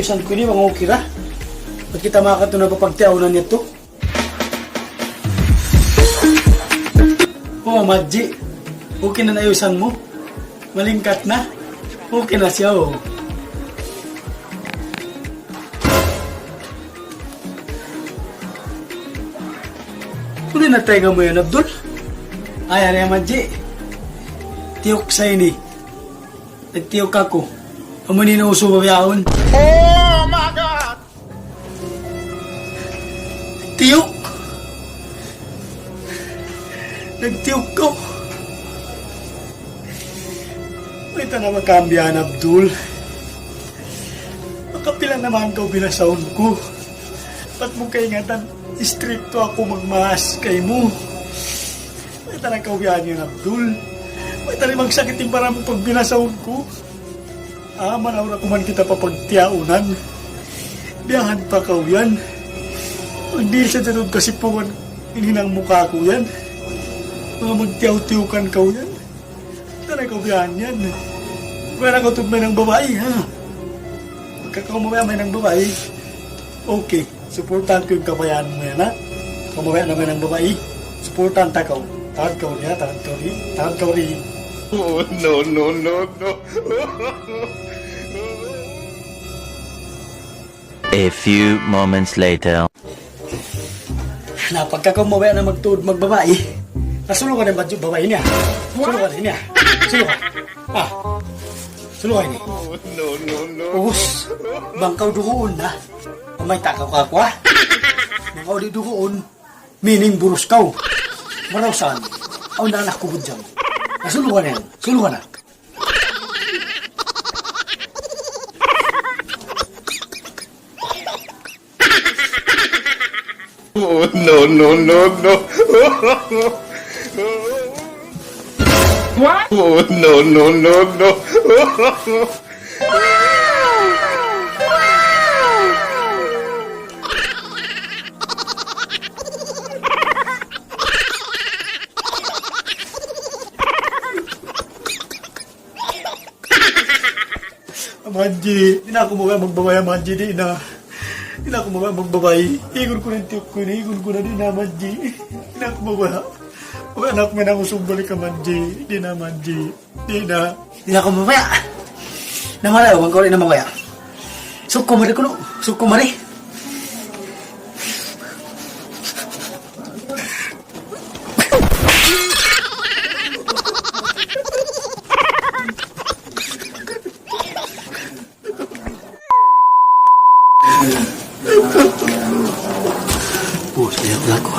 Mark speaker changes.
Speaker 1: ayusan ko ni mga ukira. Ba't kita makato na papagtiawnan niya to? Oo, Madji. Okay na ayusan mo. Malingkat na. Okay na siya, oh. Kung natega mo yun, Abdul? Ay, ano yan, Madji? Tiyok sa'yo ni. Nagtiyok ako. Amuni na uso babayahon.
Speaker 2: Oh my God!
Speaker 1: Tiyok! Nagtiyok ko. May na magkambiyan, Abdul. Makapila naman ka binasahon ko. Ba't mo kaingatan? Stricto ako magmahas kay mo. May tanang kaubihan yun, Abdul. May tanang magsakit yung para mo pag binasahon ko. Manaw na kuman kita papagtiaunan. Biyahan pa ka yan. Pag di siya tanong kasi po ininang mukha ko yan. Mga magtiyaw-tiyukan ka yan. Tanang kaubihan yan. Kaya nakatog may ng babae, ha? Pagkakamamaya may ng babae, okay. Supportan ko yung kabayaan mo yan, ha? Kamamaya na may ng babae, supportan takaw. Tahad ka rin, ha? Tahad ka rin.
Speaker 2: Oh, no, no, no, no.
Speaker 3: A few moments later.
Speaker 1: Pagkakamamaya na magtuod magbabae, nasulungan na ba yung babae niya? Sulungan niya. Sulungan. Sulungan niya.
Speaker 2: Oh, no, no, no.
Speaker 1: Us, bangkaw dugoon na. May takaw ka kwa. Bangkaw di dugoon, meaning burus kaw. Marausan, aw na anak ko budyang. Nasulungan yan, sulungan na.
Speaker 2: Oh, no, no, no, no. What? Oh, no, no, no, no.
Speaker 1: Manji, di na ako mga magbabay, Manji, di na. Di na ako mga magbabay. Igon ko ng tiyok ko ni, igon ko na di na, Manji. Di na ako mabaya. Mga anak mo na usong balik ka, Manji. Di na, Manji. Di na. Di na ako mabaya. Namalaw, ang ko rin na mabaya. Suko mari ko no. Suko mari. Sayang ako.